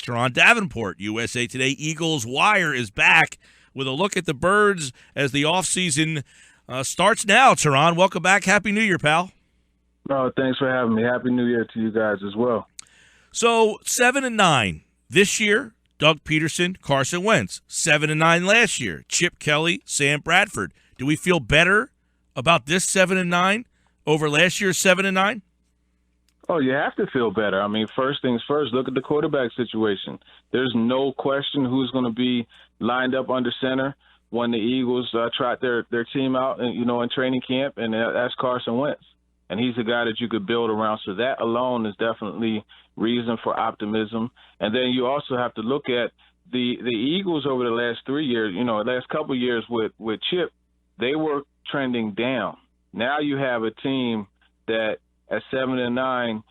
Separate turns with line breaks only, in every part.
Turron. Davenport, USA Today Eagles Wire is back with a look at the Birds as the offseason starts now. Turron, welcome back. Happy New Year, pal.
Oh, thanks for having me. Happy New Year to you guys as well.
So 7-9 this year. Doug Peterson, Carson Wentz. 7-9 last year. Chip Kelly, Sam Bradford. Do we feel better about this 7-9 over last year's 7-9?
Oh, you have to feel better. I mean, first things first, look at the quarterback situation. There's no question who's going to be lined up under center when the Eagles trot their team out, in training camp, and that's Carson Wentz. And he's a guy that you could build around. So that alone is definitely reason for optimism. And then you also have to look at the Eagles over the last 3 years, last couple of years with Chip, they were trending down. Now you have a team that at 7-9,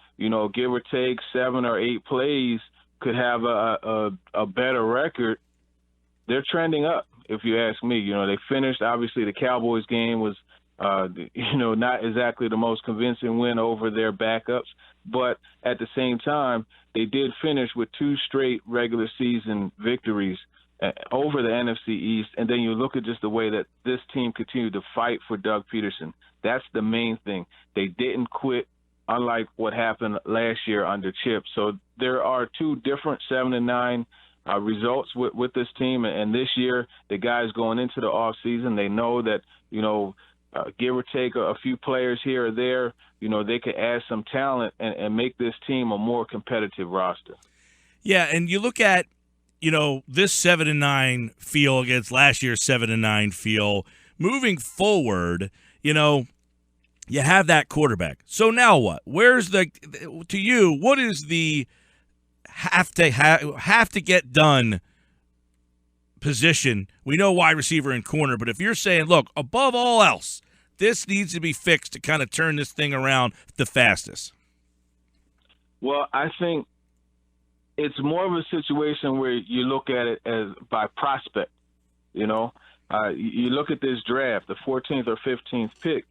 give or take 7 or 8 plays, could have a better record. They're trending up, if you ask me. They finished. Obviously, the Cowboys game was, not exactly the most convincing win over their backups, but at the same time, they did finish with 2 straight regular season victories over the NFC East. And then you look at just the way that this team continued to fight for Doug Peterson. That's the main thing. They didn't quit, unlike what happened last year under Chip. So there are 2 different 7-9 results with this team. And this year, the guys going into the offseason, they know that, give or take a few players here or there, they could add some talent and make this team a more competitive roster.
Yeah, and you look at, this 7-9 feel against last year's 7-9 feel. Moving forward, you have that quarterback. So now what? To you, what is the have to get done position? We know wide receiver and corner, but if you're saying, look, above all else, this needs to be fixed to kind of turn this thing around the fastest.
Well, I think it's more of a situation where you look at it as by prospect. You look at this draft, the 14th or 15th pick.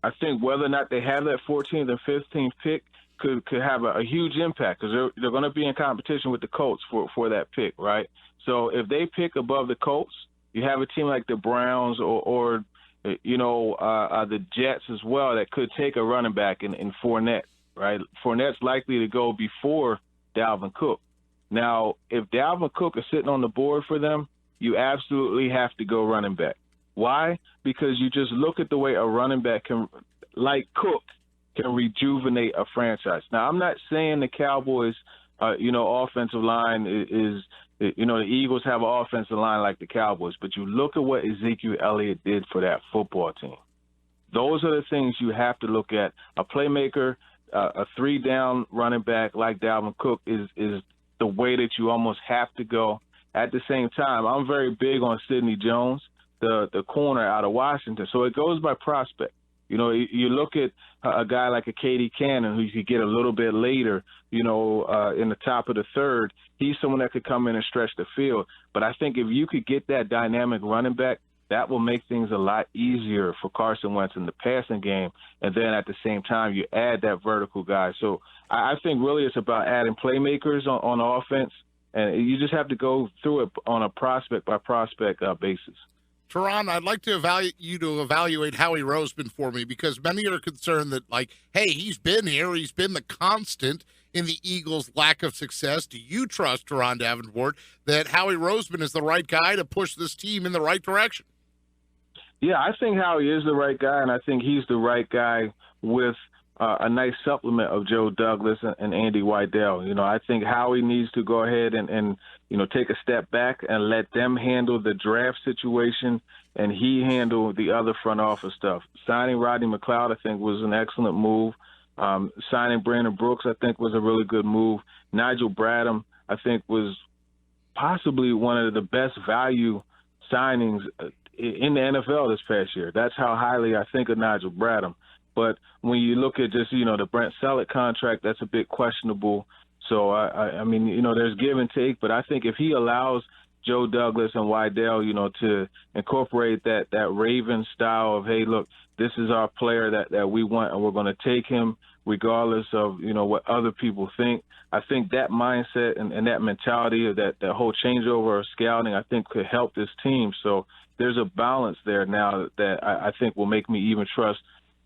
I think whether or not they have that 14th or 15th pick could have a huge impact, because they're going to be in competition with the Colts for that pick, right? So if they pick above the Colts, you have a team like the Browns or the Jets as well that could take a running back in Fournette, right? Fournette's likely to go before Dalvin Cook. Now, if Dalvin Cook is sitting on the board for them, you absolutely have to go running back. Why? Because you just look at the way a running back like Cook, can rejuvenate a franchise. Now, I'm not saying the Cowboys, offensive line is the Eagles have an offensive line like the Cowboys, but you look at what Ezekiel Elliott did for that football team. Those are the things you have to look at. A playmaker, a 3-down running back like Dalvin Cook is the way that you almost have to go. At the same time, I'm very big on Sidney Jones, the corner out of Washington. So it goes by prospect. You look at a guy like a Katie Cannon, who you could get a little bit later, in the top of the third. He's someone that could come in and stretch the field. But I think if you could get that dynamic running back, that will make things a lot easier for Carson Wentz in the passing game. And then at the same time, you add that vertical guy. So I think really it's about adding playmakers on offense, and you just have to go through it on a prospect-by-prospect basis.
Turron, I'd like to evaluate Howie Roseman for me, because many are concerned that, hey, he's been here. He's been the constant in the Eagles' lack of success. Do you trust, Turron Davenport, that Howie Roseman is the right guy to push this team in the right direction?
Yeah, I think Howie is the right guy, and I think he's the right guy with a nice supplement of Joe Douglas and Andy Weidel. I think Howie needs to go ahead and take a step back and let them handle the draft situation, and he handle the other front office stuff. Signing Rodney McLeod, I think, was an excellent move. Signing Brandon Brooks, I think, was a really good move. Nigel Bradham, I think, was possibly one of the best value signings in the NFL this past year. That's how highly I think of Nigel Bradham. But when you look at just, the Brent Selleck contract, that's a bit questionable. So, I mean, there's give and take. But I think if he allows Joe Douglas and Weidel, to incorporate that Raven style of, hey, look, this is our player that we want, and we're going to take him regardless of, what other people think. I think that mindset and that mentality of that whole changeover of scouting, I think could help this team. So there's a balance there now that I think will make me even trust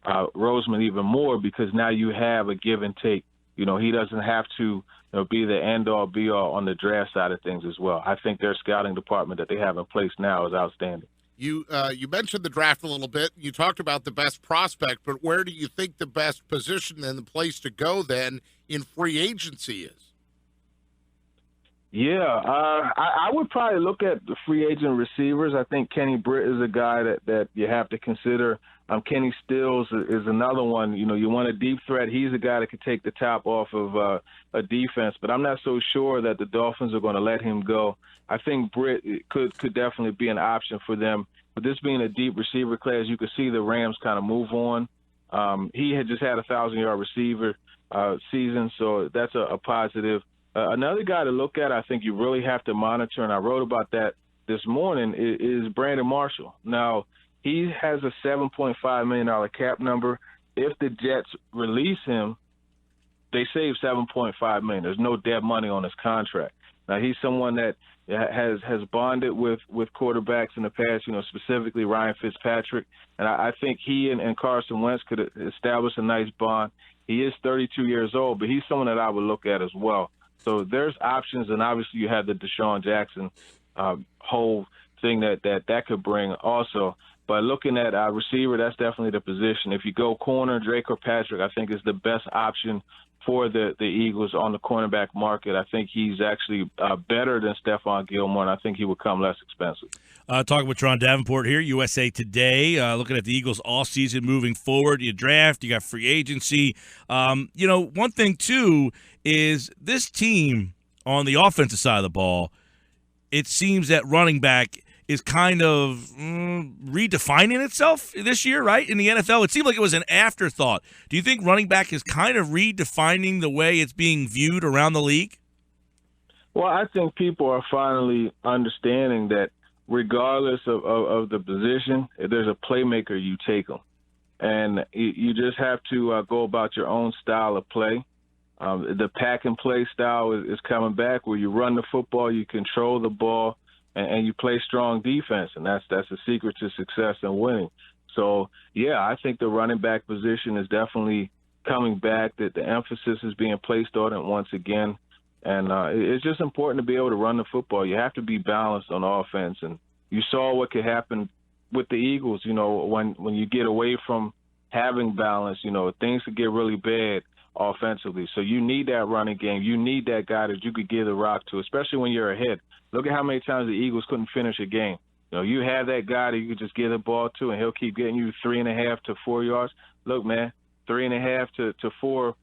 Roseman even more, because now you have a give and take. He doesn't have to be the end-all, be-all on the draft side of things as well. I think their scouting department that they have in place now is outstanding.
You mentioned the draft a little bit. You talked about the best prospect, but where do you think the best position and the place to go then in free agency is?
Yeah, I would probably look at the free agent receivers. I think Kenny Britt is a guy that you have to consider. Kenny Stills is another one. You want a deep threat. He's a guy that could take the top off of a defense, but I'm not so sure that the Dolphins are going to let him go. I think Britt could definitely be an option for them. But this being a deep receiver class, you could see the Rams kind of move on. He had just had a 1,000-yard receiver season, so that's a positive. Another guy to look at, I think you really have to monitor, and I wrote about that this morning, is Brandon Marshall. Now, he has a $7.5 million cap number. If the Jets release him, they save $7.5 million. There's no dead money on his contract. Now, he's someone that has bonded with quarterbacks in the past, specifically Ryan Fitzpatrick. And I think he and Carson Wentz could establish a nice bond. He is 32 years old, but he's someone that I would look at as well. So there's options, and obviously you have the Deshaun Jackson whole thing that could bring also. But looking at receiver, that's definitely the position. If you go corner, Drake or Patrick, I think is the best option for the Eagles on the cornerback market. I think he's actually better than Stephon Gilmore, and I think he would come less expensive.
Talking with Turron Davenport here, USA Today, looking at the Eagles offseason moving forward. You draft, you got free agency. One thing, too, is this team on the offensive side of the ball, it seems that running back is kind of redefining itself this year, right? In the NFL, it seemed like it was an afterthought. Do you think running back is kind of redefining the way it's being viewed around the league?
Well, I think people are finally understanding that regardless of the position, if there's a playmaker, you take them. And you just have to go about your own style of play. The pack-and-play style is coming back, where you run the football, you control the ball, and you play strong defense, and that's the secret to success and winning. So, yeah, I think the running back position is definitely coming back, that the emphasis is being placed on it once again. And it's just important to be able to run the football. You have to be balanced on offense. And you saw what could happen with the Eagles, when you get away from having balance, things could get really bad offensively. So you need that running game. You need that guy that you could give the rock to, especially when you're ahead. Look at how many times the Eagles couldn't finish a game. You have that guy that you could just give the ball to, and he'll keep getting you 3.5 to 4 yards. Look, man, 3.5 to 4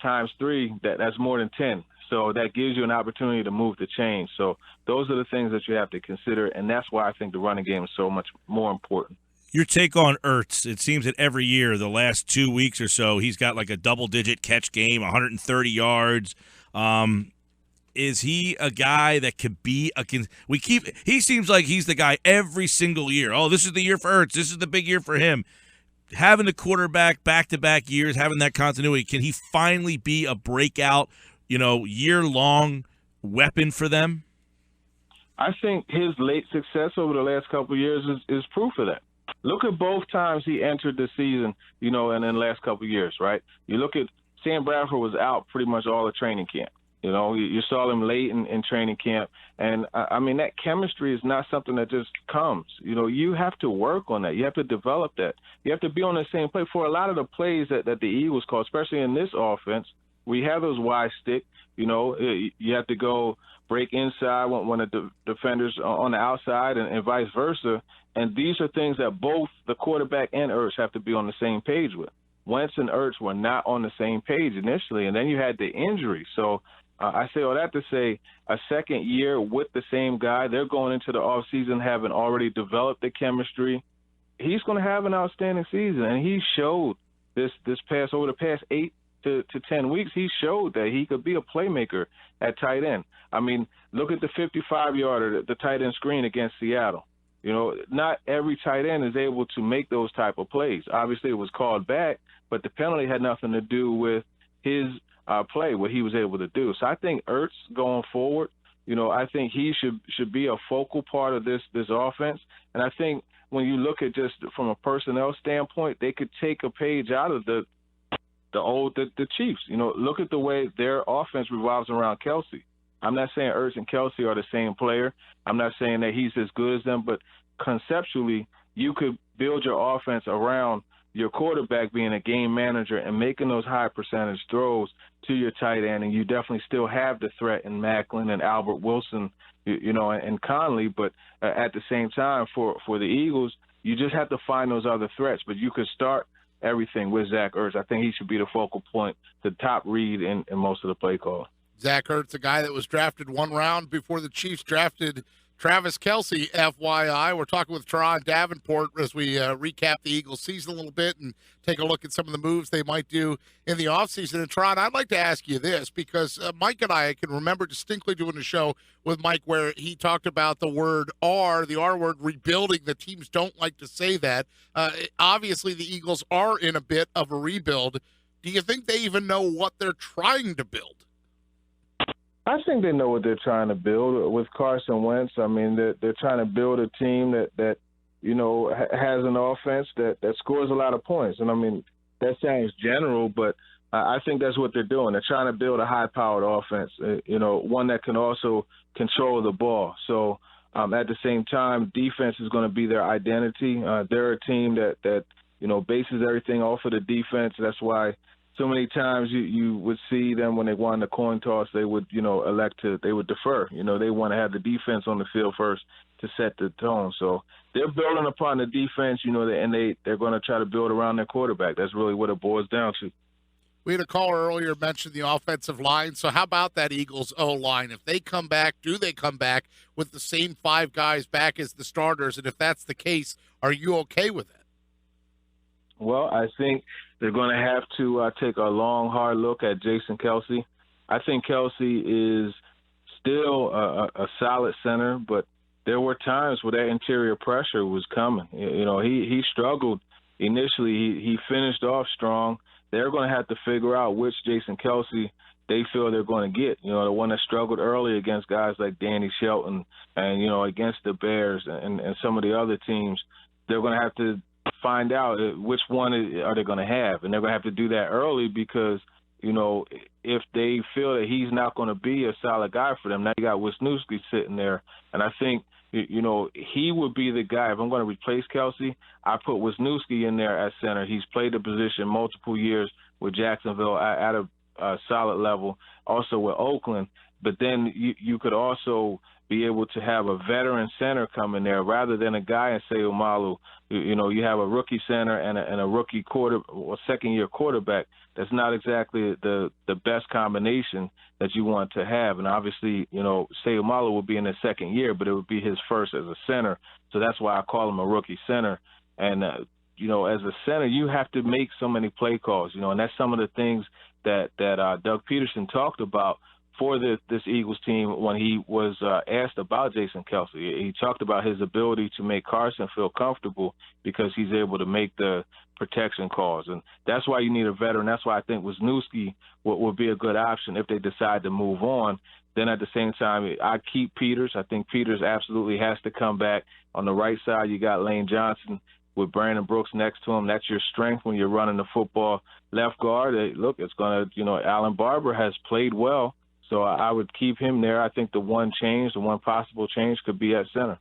times 3, that's more than 10. So that gives you an opportunity to move the chain. So those are the things that you have to consider, and that's why I think the running game is so much more important.
Your take on Ertz? It seems that every year, the last 2 weeks or so, he's got like a double-digit catch game, 130 yards. Is he a guy that could be he seems like he's the guy every single year. Oh, this is the year for Ertz. This is the big year for him. Having the quarterback back-to-back years, having that continuity, can he finally be a breakout, year-long weapon for them?
I think his late success over the last couple of years is proof of that. Look at both times he entered the season, and in the last couple of years, right? You look at Sam Bradford was out pretty much all the training camp. You saw him late in training camp. And, that chemistry is not something that just comes. You have to work on that. You have to develop that. You have to be on the same play. For a lot of the plays that the Eagles call, especially in this offense, we have those wide stick. You have to go break inside when the defender's on the outside and vice versa. And these are things that both the quarterback and Ertz have to be on the same page with. Wentz and Ertz were not on the same page initially, and then you had the injury. So I say all that to say a second year with the same guy, they're going into the offseason having already developed the chemistry. He's going to have an outstanding season, and he showed over the past 8 to 10 weeks, he showed that he could be a playmaker at tight end. Look at the 55-yarder, the tight end screen against Seattle. You know, not every tight end is able to make those type of plays. Obviously, it was called back, but the penalty had nothing to do with his play, what he was able to do. So I think Ertz going forward, you know, I think he should be a focal part of this offense. And I think when you look at just from a personnel standpoint, they could take a page out of the Chiefs. You know, look at the way their offense revolves around Kelsey. I'm not saying Ertz and Kelsey are the same player. I'm not saying that he's as good as them, but conceptually, you could build your offense around your quarterback being a game manager and making those high percentage throws to your tight end, and you definitely still have the threat in Macklin and Albert Wilson, you know, and Conley. But at the same time, for the Eagles, you just have to find those other threats. But you could start everything with Zach Ertz. I think he should be the focal point, the top read in most of the play call.
Zach Ertz, a guy that was drafted one round before the Chiefs drafted Travis Kelce, FYI. We're talking with Turron Davenport as we recap the Eagles season a little bit and take a look at some of the moves they might do in the offseason. And Turron, I'd like to ask you this because Mike and I can remember distinctly doing a show with Mike where he talked about the word R, the R word, rebuilding. The teams don't like to say that. Obviously, the Eagles are in a bit of a rebuild. Do you think they even know what they're trying to build?
I think they know what they're trying to build with Carson Wentz. I mean, they're trying to build a team that you know, has an offense that scores a lot of points. And, I mean, that sounds general, but I think that's what they're doing. They're trying to build a high-powered offense, you know, one that can also control the ball. So, at the same time, defense is going to be their identity. They're a team that, you know, bases everything off of the defense. That's why so many times you would see them when they won the coin toss, they would, you know, they would defer. You know, they want to have the defense on the field first to set the tone. So they're building upon the defense, you know, and they're going to try to build around their quarterback. That's really what it boils down to.
We had a caller earlier mention the offensive line. So how about that Eagles O-line? If they come back, do they come back with the same five guys back as the starters? And if that's the case, are you okay with that?
Well, I think they're going to have to take a long, hard look at Jason Kelsey. I think Kelsey is still a solid center, but there were times where that interior pressure was coming. You know, he struggled initially. He finished off strong. They're going to have to figure out which Jason Kelsey they feel they're going to get. You know, the one that struggled early against guys like Danny Shelton and, you know, against the Bears and some of the other teams. They're going to have to find out which one are they going to have. And they're going to have to do that early because, you know, if they feel that he's not going to be a solid guy for them, now you got Wisniewski sitting there. And I think, you know, he would be the guy. If I'm going to replace Kelsey, I put Wisniewski in there at center. He's played the position multiple years with Jacksonville at a solid level, also with Oakland. But then you could also be able to have a veteran center come in there rather than a guy in Seumalo. You know, you have a rookie center and a rookie second-year quarterback. That's not exactly the best combination that you want to have. And obviously, you know, Seumalo will be in his second year, but it would be his first as a center. So that's why I call him a rookie center. And, you know, as a center, you have to make so many play calls, you know, and that's some of the things that Doug Peterson talked about for this Eagles team when he was asked about Jason Kelsey. He talked about his ability to make Carson feel comfortable because he's able to make the protection calls. And that's why you need a veteran. That's why I think Wisniewski would be a good option if they decide to move on. Then at the same time, I keep Peters. I think Peters absolutely has to come back. On the right side, you got Lane Johnson with Brandon Brooks next to him. That's your strength when you're running the football. Left guard, look, it's going to, you know, Alan Barber has played well. So I would keep him there. I think the one possible change could be at center.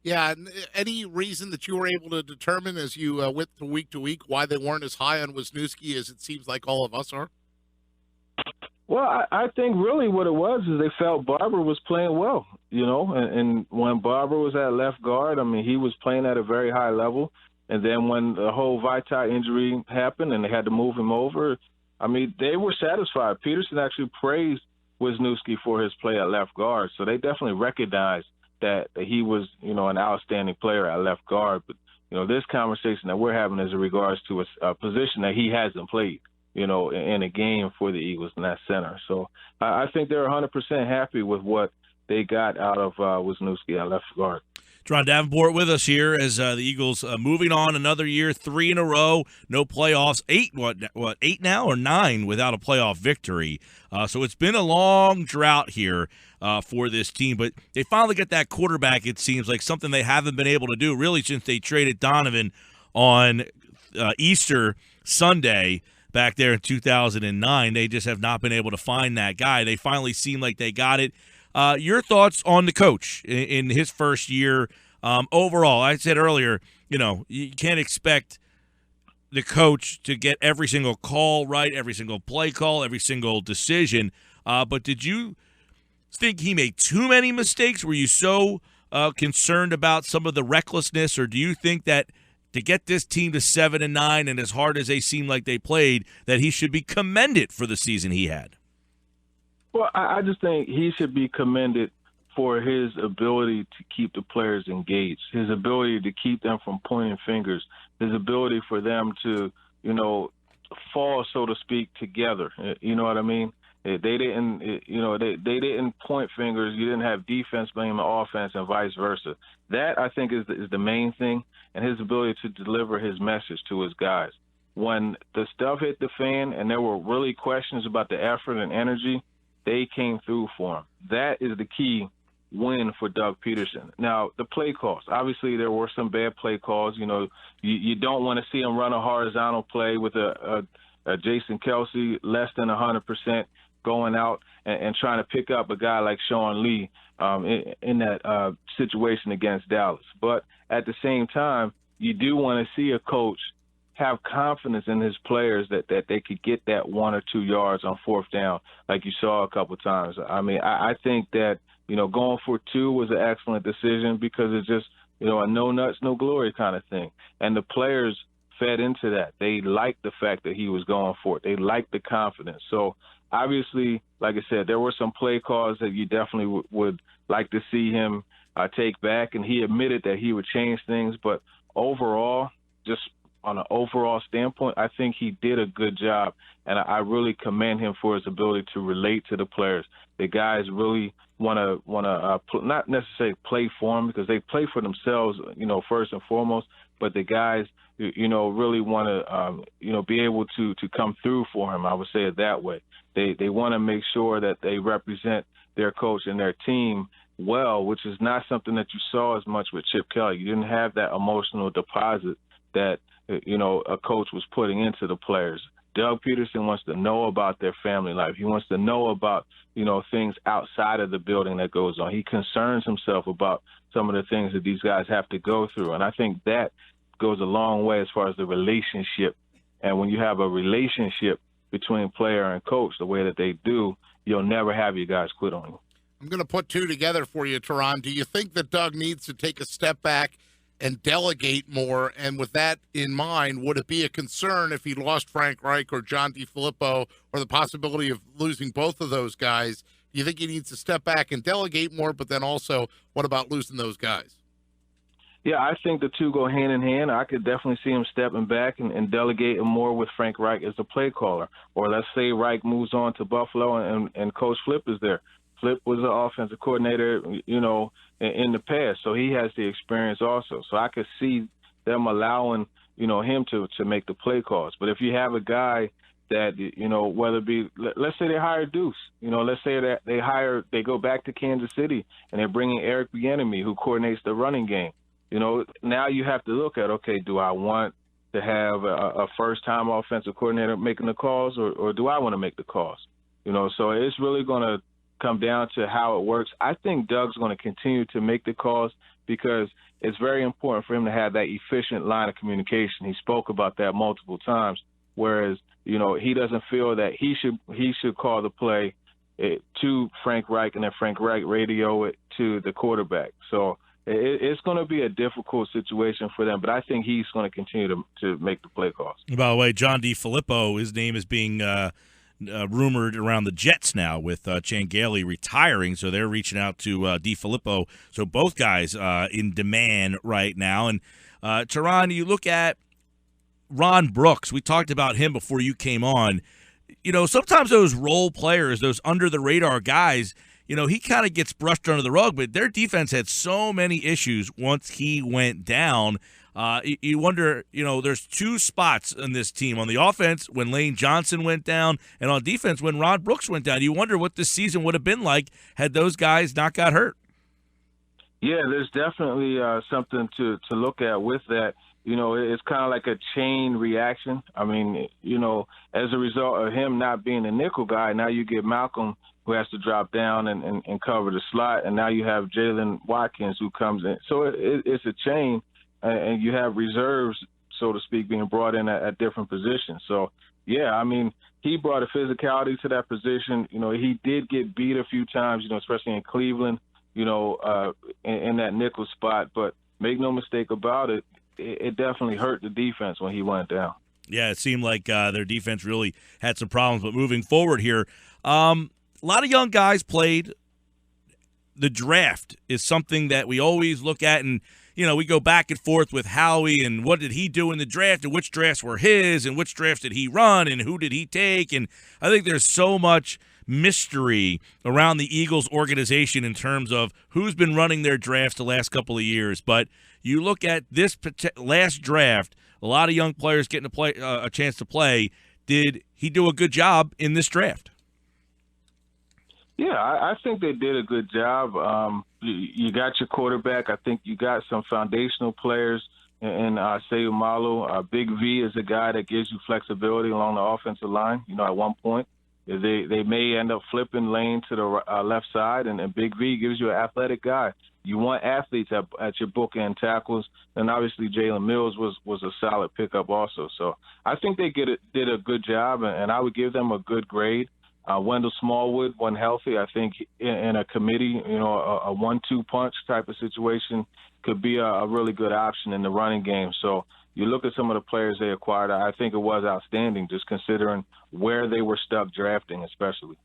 Yeah, any reason that you were able to determine as you went from week to week why they weren't as high on Wisniewski as it seems like all of us are?
Well, I think really what it was is they felt Barber was playing well, you know, and when Barber was at left guard, I mean, he was playing at a very high level. And then when the whole Vitae injury happened and they had to move him over, I mean, they were satisfied. Peterson actually praised Wisniewski for his play at left guard. So they definitely recognized that he was, you know, an outstanding player at left guard. But, you know, this conversation that we're having is in regards to a position that he hasn't played, you know, in a game for the Eagles in that center. So I think they're 100% happy with what they got out of Wisniewski at left guard.
Turron Davenport with us here as the Eagles moving on another year, 3 in a row, no playoffs, 8 now or 9 without a playoff victory. So it's been a long drought here for this team, but they finally get that quarterback, it seems like, something they haven't been able to do really since they traded Donovan on Easter Sunday back there in 2009. They just have not been able to find that guy. They finally seem like they got it. Your thoughts on the coach in his first year overall? I said earlier, you can't expect the coach to get every single call right, every single play call, every single decision. But did you think he made too many mistakes? Were you so concerned about some of the recklessness, or do you think that to get this team to 7-9 and as hard as they seem like they played, that he should be commended for the season he had?
Well, I just think he should be commended for his ability to keep the players engaged, his ability to keep them from pointing fingers, his ability for them to, fall, so to speak, together. You know what I mean? They didn't, they didn't point fingers. You didn't have defense blaming the offense and vice versa. That, I think, is the main thing, and his ability to deliver his message to his guys. When the stuff hit the fan and there were really questions about the effort and energy, they came through for him. That is the key win for Doug Peterson. Now, the play calls. Obviously, there were some bad play calls. You don't want to see him run a horizontal play with a Jason Kelsey less than 100% going out and trying to pick up a guy like Sean Lee in that situation against Dallas. But at the same time, you do want to see a coach have confidence in his players that they could get that 1 or 2 yards on fourth down, like you saw a couple times. I mean, I think that, going for 2 was an excellent decision because it's just, a no nuts, no glory kind of thing. And the players fed into that. They liked the fact that he was going for it. They liked the confidence. So obviously, like I said, there were some play calls that you definitely would like to see him take back, and he admitted that he would change things. But overall, just on an overall standpoint, I think he did a good job, and I really commend him for his ability to relate to the players. The guys really want to not necessarily play for him because they play for themselves, first and foremost, but the guys, really want to, be able to come through for him. I would say it that way. They want to make sure that they represent their coach and their team well, which is not something that you saw as much with Chip Kelly. You didn't have that emotional deposit that a coach was putting into the players. Doug Peterson wants to know about their family life. He wants to know about, things outside of the building that goes on. He concerns himself about some of the things that these guys have to go through. And I think that goes a long way as far as the relationship. And when you have a relationship between player and coach the way that they do, you'll never have your guys quit on you.
I'm going to put 2 together for you, Turron. Do you think that Doug needs to take a step back and delegate more? And with that in mind, would it be a concern if he lost Frank Reich or John DeFilippo, or the possibility of losing both of those guys? Do you think he needs to step back and delegate more? But then also, what about losing those guys?
Yeah, I think the two go hand in hand. I could definitely see him stepping back and delegating more with Frank Reich as a play caller. Or let's say Reich moves on to Buffalo and Coach Flip is there. Flip was an offensive coordinator, in the past, so he has the experience also. So I could see them allowing, him to make the play calls. But if you have a guy that, whether it be, let's say they hire Deuce, let's say that they go back to Kansas City and they're bringing Eric Bieniemy, who coordinates the running game. Now you have to look at, okay, do I want to have a first-time offensive coordinator making the calls, or do I want to make the calls? So it's really going to come down to how it works. I think Doug's going to continue to make the calls because it's very important for him to have that efficient line of communication. He spoke about that multiple times, whereas, he doesn't feel that he should call the play to Frank Reich and then Frank Reich radio it to the quarterback. So it's going to be a difficult situation for them, but I think he's going to continue to make the play calls.
By the way, John DeFilippo, his name is being rumored around the Jets now with Chan Gailey retiring, so they're reaching out to DeFilippo. So both guys in demand right now. And Turron, you look at Ron Brooks. We talked about him before you came on. Sometimes those role players, those under-the-radar guys, he kind of gets brushed under the rug, but their defense had so many issues once he went down. You wonder, there's two spots in this team. On the offense, when Lane Johnson went down, and on defense, when Ron Brooks went down. You wonder what this season would have been like had those guys not got hurt.
Yeah, there's definitely something to look at with that. It's kind of like a chain reaction. I mean, as a result of him not being a nickel guy, now you get Malcolm, who has to drop down and cover the slot, and now you have Jalen Watkins, who comes in. So it's a chain, and you have reserves, so to speak, being brought in at different positions. So, yeah, I mean, he brought a physicality to that position. He did get beat a few times, especially in Cleveland, in that nickel spot. But make no mistake about it, it definitely hurt the defense when he went down.
Yeah, it seemed like their defense really had some problems. But moving forward here, a lot of young guys played. The draft is something that we always look at, and we go back and forth with Howie and what did he do in the draft and which drafts were his and which drafts did he run and who did he take. And I think there's so much mystery around the Eagles organization in terms of who's been running their drafts the last couple of years. But you look at this last draft, a lot of young players getting to play a chance to play. Did he do a good job in this draft?
Yeah, I think they did a good job. You got your quarterback. I think you got some foundational players in Seumalo. Big V is a guy that gives you flexibility along the offensive line. At one point, they may end up flipping Lane to the left side, and Big V gives you an athletic guy. You want athletes at your bookend tackles, and obviously Jalen Mills was a solid pickup also. So I think they did a good job, and I would give them a good grade. Wendell Smallwood, when healthy, I think in a committee, a 1-2 punch type of situation could be a really good option in the running game. So you look at some of the players they acquired, I think it was outstanding, just considering where they were stuck drafting, especially.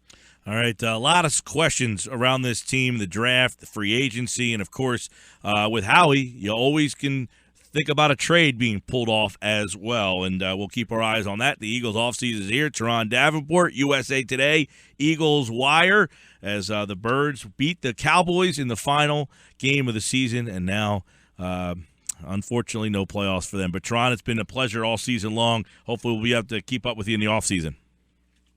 All right, a lot of questions around this team, the draft, the free agency, and, of course, with Howie, you always can think about a trade being pulled off as well, and we'll keep our eyes on that. The Eagles offseason is here. Turron Davenport, USA Today, Eagles Wire, as the Birds beat the Cowboys in the final game of the season, and now, unfortunately, no playoffs for them. But, Turron, it's been a pleasure all season long. Hopefully we'll be able to keep up with you in the offseason.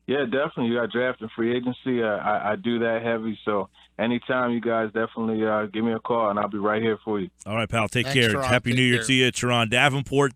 Yeah,
definitely. You got draft and free agency. I do that heavy, so anytime you guys definitely give me a call, and I'll be right here for you.
All right, pal. Take
Thanks,
care.
Turron.
Happy New Year to you. Turron Davenport,